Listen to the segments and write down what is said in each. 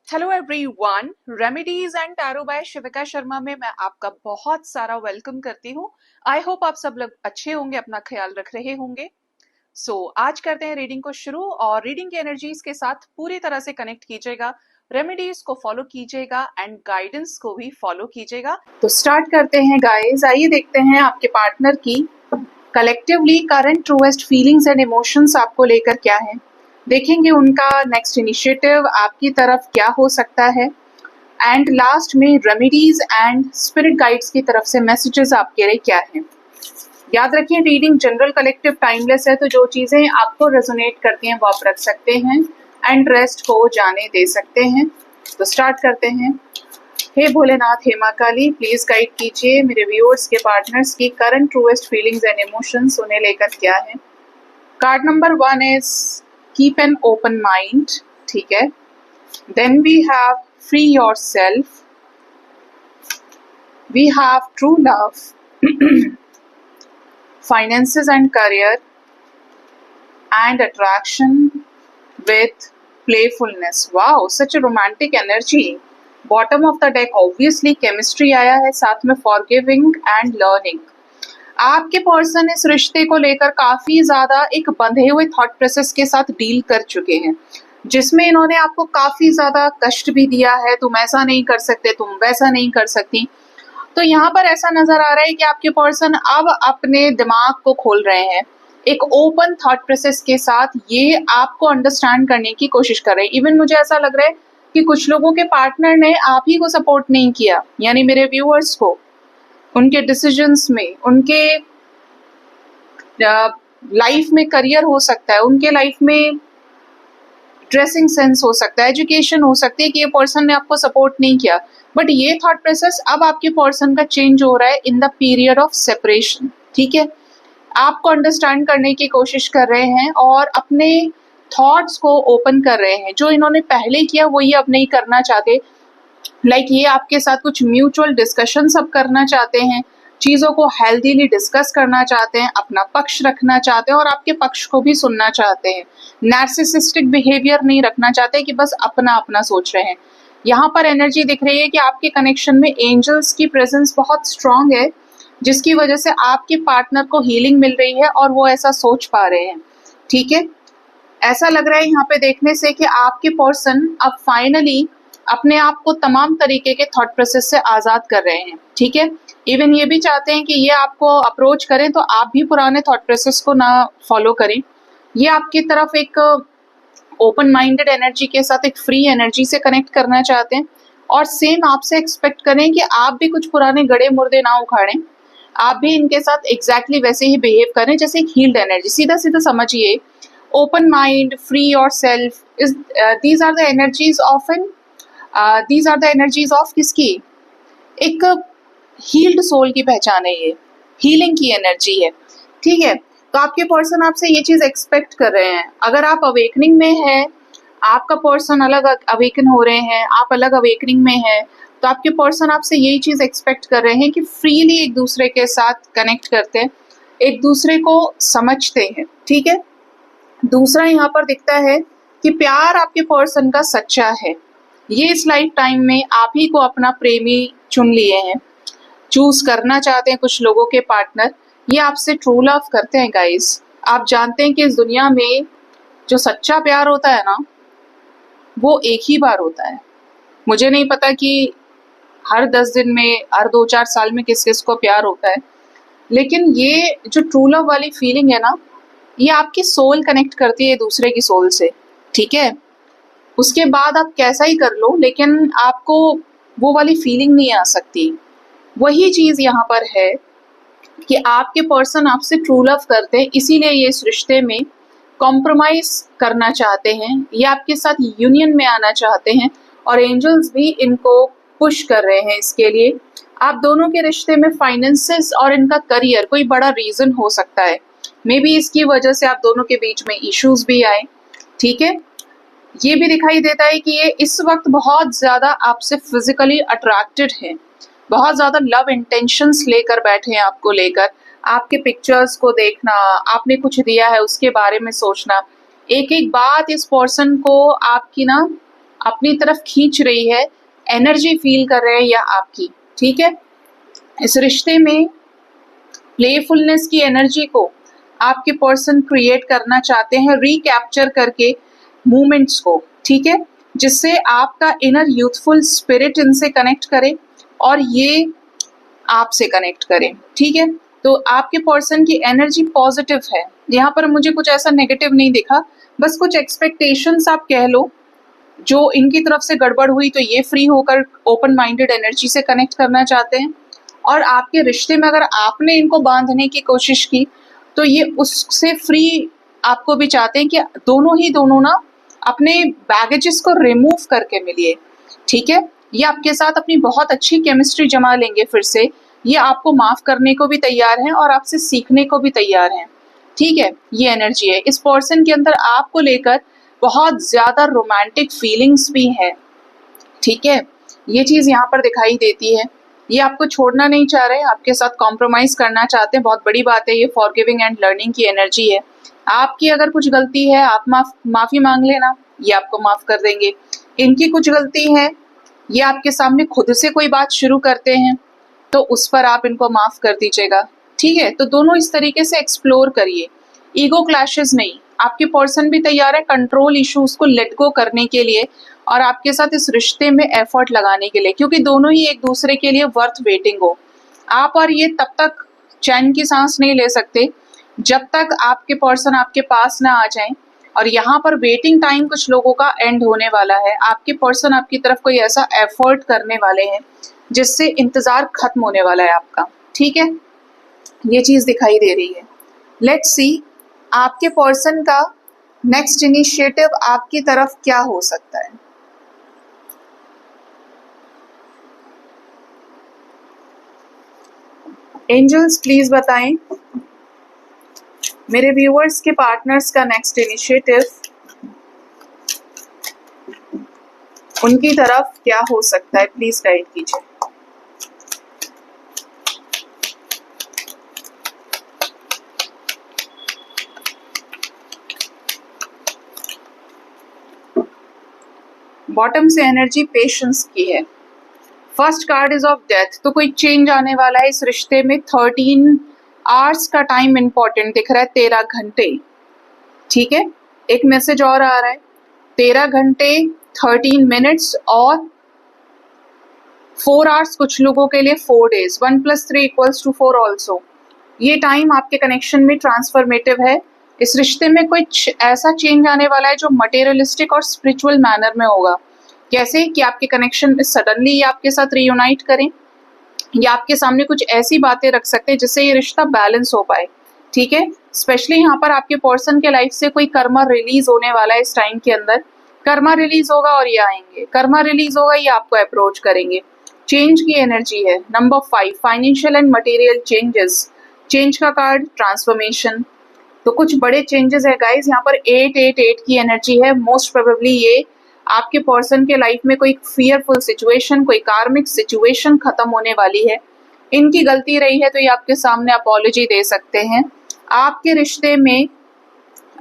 Hello everyone, remedies and tarot by Shivika Sharma में मैं आपका बहुत सारा वेलकम करती हूँ। आई होप आप सब लोग अच्छे होंगे, अपना ख्याल रख रहे होंगे। आज करते हैं रीडिंग को शुरू और रीडिंग की एनर्जीज के साथ पूरी तरह से कनेक्ट कीजिएगा, रेमेडीज को फॉलो कीजिएगा एंड गाइडेंस को भी फॉलो कीजिएगा। तो स्टार्ट करते हैं गाइस। आइए देखते हैं आपके पार्टनर की collectively current truest feelings and emotions आपको लेकर क्या है। देखेंगे उनका नेक्स्ट इनिशिएटिव आपकी तरफ क्या हो सकता है एंड लास्ट में रेमेडीज एंड स्पिरिट गाइड्स की तरफ से मैसेजेस आपके लिए क्या है। याद रखिए, रीडिंग जनरल कलेक्टिव टाइमलेस है, तो जो चीजें आपको रेजोनेट करती हैं वो आप रख सकते हैं एंड रेस्ट को जाने दे सकते हैं। तो स्टार्ट करते हैं। हे भोलेनाथ, हे मां काली, प्लीज गाइड कीजिए मेरे व्यूअर्स के पार्टनर्स की current truest feelings and emotions उन्हें लेकर क्या है। Card number 1 is keep an open mind, ठीक है। Then we have free yourself, we have true love, finances and career, and attraction with playfulness. Wow, such a romantic energy. Bottom of the deck obviously chemistry आया है, साथ में forgiving and learning. आपके person इस रिश्ते को लेकर काफी ज्यादा एक बंधे हुए थॉट प्रोसेस के साथ डील कर चुके हैं, जिसमें इन्होंने आपको काफी ज्यादा कष्ट भी दिया है। तुम ऐसा नहीं कर सकते, तुम वैसा नहीं कर सकती। तो यहाँ पर ऐसा नजर आ रहा है कि आपके पर्सन अब अपने दिमाग को खोल रहे हैं, एक ओपन थॉट प्रोसेस के साथ ये आपको अंडरस्टैंड करने की कोशिश कर रहे हैं। इवन मुझे ऐसा लग रहा है कि कुछ लोगों के पार्टनर ने आप ही को सपोर्ट नहीं किया, यानी मेरे व्यूअर्स को उनके डिसीजंस में, उनके लाइफ में करियर हो सकता है, उनके लाइफ में ड्रेसिंग सेंस हो सकता है, एजुकेशन हो सकती है, कि ये पर्सन ने आपको सपोर्ट नहीं किया। बट ये थॉट प्रोसेस अब आपके पर्सन का चेंज हो रहा है in the period of separation, ठीक है। आपको अंडरस्टैंड करने की कोशिश कर रहे हैं और अपने थॉट्स को ओपन कर रहे हैं। जो इन्होंने पहले किया वो ये अब नहीं करना चाहते। ये आपके साथ कुछ म्यूचुअल डिस्कशन सब करना चाहते हैं, चीजों को हेल्दीली डिस्कस करना चाहते हैं, अपना पक्ष रखना चाहते हैं और आपके पक्ष को भी सुनना चाहते हैं। नार्सिसिस्टिक बिहेवियर नहीं रखना चाहते कि बस अपना अपना सोच रहे हैं। यहाँ पर एनर्जी दिख रही है कि आपके कनेक्शन में एंजल्स की प्रेजेंस बहुत स्ट्रांग है, जिसकी वजह से आपके पार्टनर को हीलिंग मिल रही है और वो ऐसा सोच पा रहे हैं, ठीक है। ऐसा लग रहा है यहाँ पे देखने से कि आपके पर्सन अब फाइनली अपने आप को तमाम तरीके के थॉट प्रोसेस से आजाद कर रहे हैं, ठीक है। इवन ये भी चाहते हैं कि ये आपको अप्रोच करें तो आप भी पुराने थॉट प्रोसेस को ना फॉलो करें। ये आपकी तरफ एक ओपन माइंडेड एनर्जी के साथ एक फ्री एनर्जी से कनेक्ट करना चाहते हैं और सेम आपसे एक्सपेक्ट करें कि आप भी कुछ पुराने गड़े मुर्दे ना उखाड़ें, आप भी इनके साथ एग्जैक्टली वैसे ही बिहेव करें जैसे एक हील्ड एनर्जी। सीधा सीधा समझिए, open mind, free yourself, these are the energies often, these are the energies of किसकी, एक हील्ड सोल की पहचान है, ये हीलिंग की एनर्जी है, ठीक है। तो आपके पर्सन आपसे ये चीज एक्सपेक्ट कर रहे हैं। अगर आप अवेकनिंग में है, आपका पर्सन अलग अवेकन हो रहे हैं, आप अलग अवेकनिंग में है, तो आपके पर्सन आपसे यही चीज एक्सपेक्ट कर रहे हैं कि फ्रीली एक दूसरे के साथ कनेक्ट करते हैं, एक दूसरे को समझते हैं, ठीक है। दूसरा यहाँ पर दिखता है कि प्यार आपके पर्सन का सच्चा है। ये इस लाइफ टाइम में आप ही को अपना प्रेमी चुन लिए हैं, चूज करना चाहते हैं कुछ लोगों के पार्टनर। ये आपसे ट्रू लव करते हैं गाइस। आप जानते हैं कि इस दुनिया में जो सच्चा प्यार होता है ना, वो एक ही बार होता है। मुझे नहीं पता कि हर 10 दिन में, हर 2-4 साल में किस किस को प्यार होता है, लेकिन ये जो ट्रू लव वाली फीलिंग है ना, ये आपकी सोल कनेक्ट करती है दूसरे की सोल से, ठीक है। उसके बाद आप कैसा ही कर लो, लेकिन आपको वो वाली फीलिंग नहीं आ सकती। वही चीज यहाँ पर है कि आपके पर्सन आपसे ट्रू लव करते हैं, इसीलिए ये इस रिश्ते में कॉम्प्रोमाइज करना चाहते हैं, ये आपके साथ यूनियन में आना चाहते हैं और एंजल्स भी इनको पुश कर रहे हैं इसके लिए। आप दोनों के रिश्ते में फाइनेंसेस और इनका करियर कोई बड़ा रीजन हो सकता है। मे बी इसकी वजह से आप दोनों के बीच में इश्यूज भी आए, ठीक है। ये भी दिखाई देता है कि ये इस वक्त बहुत ज्यादा आपसे फिजिकली अट्रैक्टेड है, बहुत ज्यादा लव इंटेंशंस लेकर बैठे हैं आपको लेकर। आपके पिक्चर्स को देखना, आपने कुछ दिया है उसके बारे में सोचना, एक एक बात इस पर्सन को आपकी ना अपनी तरफ खींच रही है, एनर्जी फील कर रहे हैं या आपकी, ठीक है। इस रिश्ते में प्लेफुलनेस की एनर्जी को आपके पर्सन क्रिएट करना चाहते हैं, रिकैप्चर करके मूवमेंट्स को, ठीक है, जिससे आपका इनर यूथफुल स्पिरिट इनसे कनेक्ट करे और ये आपसे कनेक्ट करें, ठीक है। तो आपके पर्सन की एनर्जी पॉजिटिव है, यहाँ पर मुझे कुछ ऐसा नेगेटिव नहीं दिखा, बस कुछ एक्सपेक्टेशंस आप कह लो जो इनकी तरफ से गड़बड़ हुई, तो ये फ्री होकर ओपन माइंडेड एनर्जी से कनेक्ट करना चाहते हैं। और आपके रिश्ते में अगर आपने इनको बांधने की कोशिश की तो ये उससे फ्री आपको भी चाहते हैं कि दोनों ना अपने बैगेजेस को रिमूव करके मिलिए, ठीक है। ये आपके साथ अपनी बहुत अच्छी केमिस्ट्री जमा लेंगे फिर से, ये आपको माफ करने को भी तैयार हैं और आपसे सीखने को भी तैयार हैं, ठीक है। ये एनर्जी है इस पर्सन के अंदर, आपको लेकर बहुत ज्यादा रोमांटिक फीलिंग्स भी है, ठीक है। ये चीज यहाँ पर दिखाई देती है, ये आपको छोड़ना नहीं चाह रहे, आपके साथ कॉम्प्रोमाइज करना चाहते हैं, बहुत बड़ी बात है। ये फॉरगिविंग एंड लर्निंग की एनर्जी है। आपकी अगर कुछ गलती है आप माफी मांग लेना, ये आपको माफ कर देंगे। इनकी कुछ गलती है, ये आपके सामने खुद से कोई बात शुरू करते हैं तो उस पर आप इनको माफ कर दीजिएगा, ठीक है। तो दोनों इस तरीके से एक्सप्लोर करिए, ईगो क्लैशेस नहीं। आपके पर्सन भी तैयार है कंट्रोल इश्यूज को लेट गो करने के लिए और आपके साथ इस रिश्ते में एफर्ट लगाने के लिए, क्योंकि दोनों ही एक दूसरे के लिए वर्थ वेटिंग हो। आप और ये तब तक चैन की सांस नहीं ले सकते जब तक आपके पर्सन आपके पास ना आ जाएं। और यहाँ पर वेटिंग टाइम कुछ लोगों का एंड होने वाला है, आपके पर्सन आपकी तरफ कोई ऐसा एफर्ट करने वाले हैं जिससे इंतजार खत्म होने वाला है आपका, ठीक है। ये चीज दिखाई दे रही है। लेट्स सी आपके पर्सन का नेक्स्ट इनिशिएटिव आपकी तरफ क्या हो सकता है। एंजल्स प्लीज बताएं मेरे व्यूअर्स के पार्टनर्स का नेक्स्ट इनिशिएटिव उनकी तरफ क्या हो सकता है, प्लीज गाइड कीजिए। बॉटम से एनर्जी पेशेंस की है। First card is of death, तो कोई चेंज आने वाला है इस रिश्ते में। 13 आवर्स का टाइम इंपॉर्टेंट दिख रहा है, 13 घंटे, ठीक है। एक मैसेज और आ रहा है, 13 घंटे 13 मिनट्स और 4 आवर्स कुछ लोगों के लिए 4 डेज, 1 + 3 = 4 ऑल्सो। ये टाइम आपके कनेक्शन में ट्रांसफॉर्मेटिव है। इस रिश्ते में कुछ ऐसा चेंज आने वाला है जो मटेरियलिस्टिक और स्पिरिचुअल मैनर में होगा। कैसे कि आपके कनेक्शन में सडनली आपके साथ रियूनाइट करें या आपके सामने कुछ ऐसी बातें रख सकते हैं जिससे ये रिश्ता बैलेंस हो पाए, ठीक है। स्पेशली यहाँ पर आपके पर्सन के लाइफ से कोई कर्मा रिलीज होने वाला है इस टाइम के अंदर। कर्मा रिलीज होगा और ये आएंगे, कर्मा रिलीज होगा, ये आपको अप्रोच करेंगे। चेंज की एनर्जी है। Number 5 financial and material changes, change का कार्ड ट्रांसफॉर्मेशन, तो कुछ बड़े चेंजेस है गाइस। यहाँ पर 888 की एनर्जी है। मोस्ट प्रोबेबली ये आपके पर्सन के लाइफ में कोई फियरफुल सिचुएशन, कोई कार्मिक सिचुएशन खत्म होने वाली है। इनकी गलती रही है तो ये आपके सामने अपॉलॉजी दे सकते हैं। आपके रिश्ते में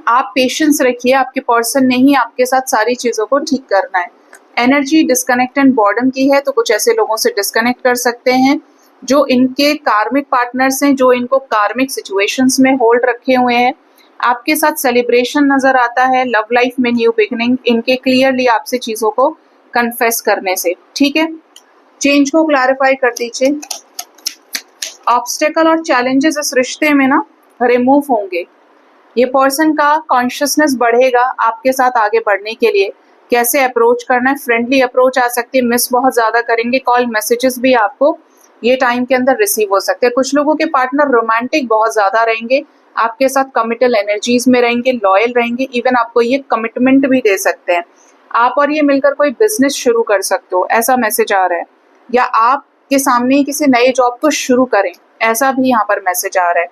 आप पेशेंस रखिए, आपके पर्सन ने ही आपके साथ सारी चीजों को ठीक करना है। एनर्जी डिस्कनेक्ट एंड बॉर्डम की है, तो कुछ ऐसे लोगों से डिस्कनेक्ट कर सकते हैं जो इनके कार्मिक पार्टनर्स हैं, जो इनको कार्मिक सिचुएशंस में होल्ड रखे हुए हैं। आपके साथ सेलिब्रेशन नजर आता है, लव लाइफ में न्यू बिगनिंग, इनके क्लियरली आपसे चीजों को कन्फेस करने से, ठीक है। चेंज को क्लैरिफाई कर दीजिए। ऑब्स्टेकल और चैलेंजेस इस रिश्ते में ना रिमूव होंगे। ये पर्सन का कॉन्शियसनेस बढ़ेगा आपके साथ आगे बढ़ने के लिए। कैसे अप्रोच करना है, फ्रेंडली अप्रोच आ सकती है, मिस बहुत ज्यादा करेंगे, कॉल मैसेजेस भी आपको ये टाइम के अंदर रिसीव हो सकते हैं। कुछ लोगों के पार्टनर रोमांटिक बहुत ज्यादा रहेंगे, आपके साथ कमिटल एनर्जीज में रहेंगे, लॉयल रहेंगे, इवन आपको ये कमिटमेंट भी दे सकते हैं। आप और ये मिलकर कोई बिजनेस शुरू कर सकते हो, ऐसा मैसेज आ रहा है, या आपके सामने ही किसी नए जॉब को शुरू करें, ऐसा भी यहाँ पर मैसेज आ रहा है,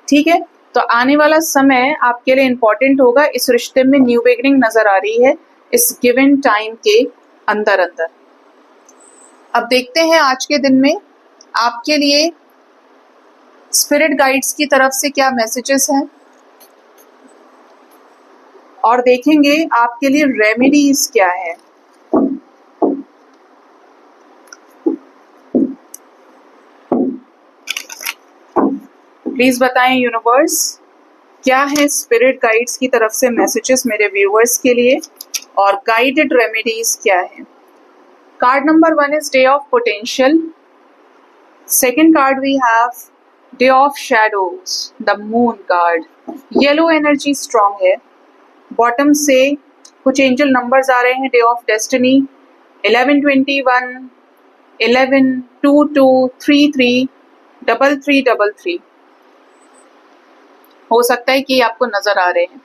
ठीक है। तो आने वाला समय आपके लिए इंपॉर्टेंट होगा। इस रिश्ते में न्यू बिगनिंग नजर आ रही है इस गिवन टाइम के अंदर अंदर। अब देखते हैं आज के दिन में आपके लिए स्पिरिट गाइड्स की तरफ से क्या मैसेजेस हैं और देखेंगे आपके लिए रेमेडीज क्या है। प्लीज बताएं यूनिवर्स, क्या है स्पिरिट गाइड्स की तरफ से मैसेजेस मेरे व्यूअर्स के लिए, और गाइडेड रेमेडीज क्या है। Card number 1 is day of potential. Second card we have day of shadows, the moon card. Yellow energy strong है। बॉटम से कुछ एंजल नंबर्स आ रहे हैं। डे ऑफ डेस्टिनी 1121, 11, 22, 33, 3333 हो सकता है कि आपको नजर आ रहे हैं।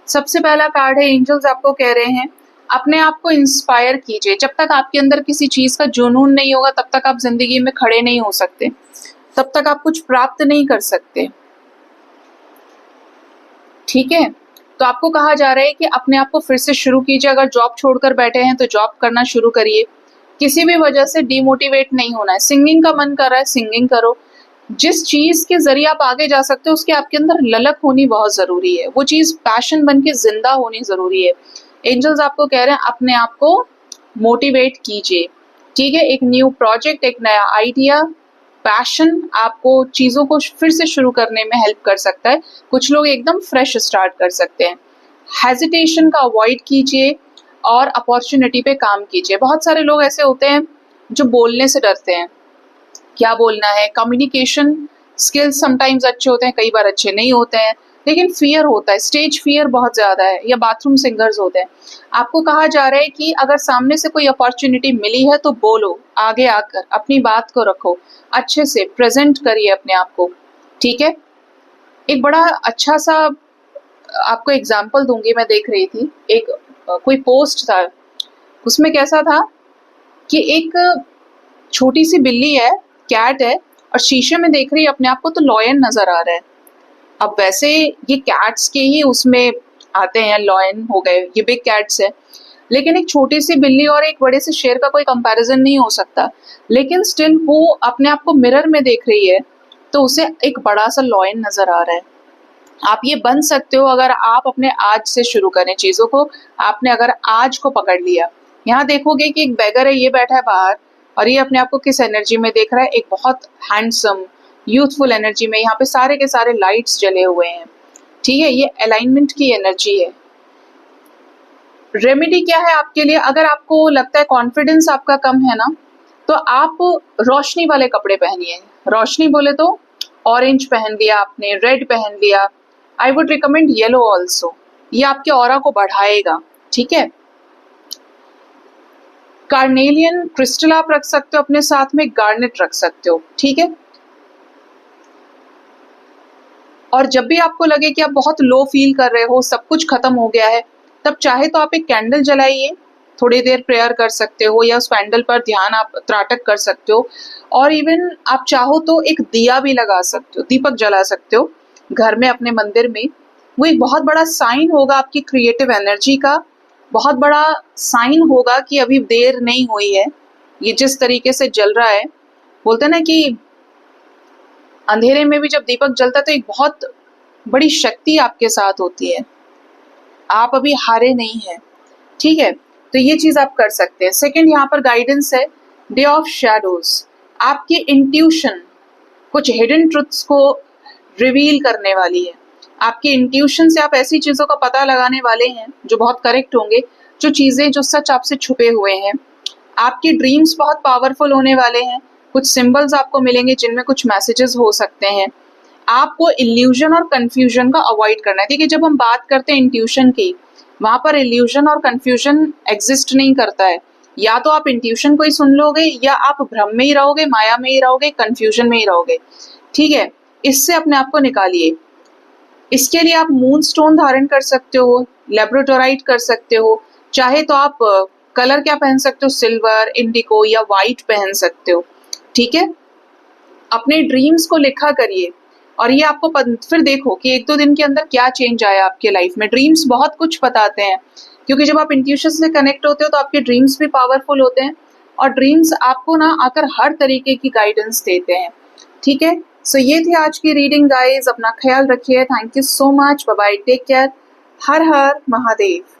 सबसे पहला कार्ड है, एंजल्स आपको कह रहे हैं अपने आप को इंस्पायर कीजिए। जब तक आपके अंदर किसी चीज का जुनून नहीं होगा तब तक आप जिंदगी में खड़े नहीं हो सकते, तब तक आप कुछ प्राप्त नहीं कर सकते। ठीक है, तो आपको कहा जा रहा है कि अपने आप को फिर से शुरू कीजिए। अगर जॉब छोड़कर बैठे हैं तो जॉब करना शुरू करिए। किसी भी वजह से डिमोटिवेट नहीं होना है। सिंगिंग का मन कर रहा है, सिंगिंग करो। जिस चीज के जरिए आप आगे जा सकते हो उसके आपके अंदर ललक होनी बहुत जरूरी है। वो चीज पैशन बन के जिंदा होनी जरूरी है। एंजल्स आपको कह रहे हैं अपने आप को मोटिवेट कीजिए। ठीक है, एक न्यू प्रोजेक्ट, एक नया आइडिया, पैशन आपको चीजों को फिर से शुरू करने में हेल्प कर सकता है। कुछ लोग एकदम फ्रेश स्टार्ट कर सकते हैं। हेजिटेशन का अवॉइड कीजिए और अपॉर्चुनिटी पे काम कीजिए। बहुत सारे लोग ऐसे होते हैं जो बोलने से डरते हैं। क्या बोलना है, कम्युनिकेशन स्किल्स समटाइम्स अच्छे होते हैं, कई बार अच्छे नहीं होते हैं, लेकिन फियर होता है, स्टेज फियर बहुत ज्यादा है, या बाथरूम सिंगर्स होते हैं। आपको कहा जा रहा है कि अगर सामने से कोई अपॉर्चुनिटी मिली है तो बोलो, आगे आकर अपनी बात को रखो, अच्छे से प्रेजेंट करिए अपने आप को। ठीक है, एक बड़ा अच्छा सा आपको एग्जाम्पल दूंगी। मैं देख रही थी एक कोई पोस्ट था, उसमें कैसा था कि एक छोटी सी बिल्ली है, कैट है, और शीशे में देख रही है अपने आप को, तो लॉयन नजर आ रहा है। अब वैसे ये कैट्स के ही उसमें आते हैं, लॉयन हो गए, ये बिग कैट्स है, लेकिन एक छोटी सी बिल्ली और एक बड़े से शेर का कोई कंपैरिजन नहीं हो सकता। लेकिन स्टिल वो अपने आप को मिरर में देख रही है तो उसे एक बड़ा सा लॉयन नजर आ रहा है। आप ये बन सकते हो अगर आप अपने आज से शुरू करें चीजों को। आपने अगर आज को पकड़ लिया, यहाँ देखोगे कि एक बैगर है, ये बैठा है बाहर और ये अपने आप को किस एनर्जी में देख रहा है, एक बहुत हैंडसम यूथफुल एनर्जी में। यहाँ पे सारे के सारे लाइट्स जले हुए हैं। ठीक है, ये अलाइनमेंट की एनर्जी है। रेमेडी क्या है आपके लिए? अगर आपको लगता है कॉन्फिडेंस आपका कम है ना, तो आप रोशनी वाले कपड़े पहनिए। रोशनी बोले तो ऑरेंज पहन लिया आपने, रेड पहन लिया, I would recommend yellow also, ये आपके ऑरा को बढ़ाएगा। ठीक है, कार्नेलियन क्रिस्टल आप रख सकते हो अपने साथ में, गार्नेट रख सकते हो। ठीक है, और जब भी आपको लगे कि आप बहुत लो फील कर रहे हो, सब कुछ खत्म हो गया है, तब चाहे तो आप एक कैंडल जलाइए, थोड़ी देर प्रेयर कर सकते हो, या उस कैंडल पर ध्यान आप त्राटक कर सकते हो, और इवन आप चाहो तो एक दिया भी लगा सकते हो, दीपक जला सकते हो घर में अपने मंदिर में। वो एक बहुत बड़ा साइन होगा आपकी क्रिएटिव एनर्जी का, बहुत बड़ा साइन होगा कि अभी देर नहीं हुई है। ये जिस तरीके से जल रहा है, बोलते ना कि अंधेरे में भी जब दीपक जलता है तो एक बहुत बड़ी शक्ति आपके साथ होती है, आप अभी हारे नहीं हैं। ठीक है, तो ये चीज आप कर सकते हैं। सेकंड, यहाँ पर गाइडेंस है डे ऑफ शैडोज। आपकी इंट्यूशन कुछ हिडन ट्रुथ्स को रिवील करने वाली है। आपके इंट्यूशन से आप ऐसी चीजों का पता लगाने वाले हैं जो बहुत करेक्ट होंगे, जो चीजें जो सच आपसे छुपे हुए हैं। आपके ड्रीम्स बहुत पावरफुल होने वाले हैं। कुछ सिंबल्स आपको मिलेंगे जिनमें कुछ मैसेजेस हो सकते हैं। आपको इल्यूजन और कंफ्यूजन का अवॉइड करना है। देखिए, जब हम बात करते हैं इंट्यूशन की, वहां पर इल्यूजन और कंफ्यूजन एग्जिस्ट नहीं करता है। या तो आप इंट्यूशन को ही सुन लोगे, या आप भ्रम में ही रहोगे, माया में ही रहोगे, कंफ्यूजन में ही रहोगे। ठीक है, इससे अपने आप को निकालिए। इसके लिए आप मून स्टोन धारण कर सकते हो, लेब्रोडोराइट कर सकते हो, चाहे तो आप कलर क्या पहन सकते हो, सिल्वर, इंडिगो या व्हाइट पहन सकते हो। ठीक है, अपने ड्रीम्स को लिखा करिए, और ये आपको फिर देखो कि 1-2 दिन के अंदर क्या चेंज आया आपके लाइफ में। ड्रीम्स बहुत कुछ बताते हैं, क्योंकि जब आप इंट्यूशन से कनेक्ट होते हो तो आपके ड्रीम्स भी पावरफुल होते हैं, और ड्रीम्स आपको ना आकर हर तरीके की गाइडेंस देते हैं। ठीक है, सो ये थी आज की रीडिंग गाइज। अपना ख्याल रखिए। Thank you so much, bye bye, take care. हर हर महादेव।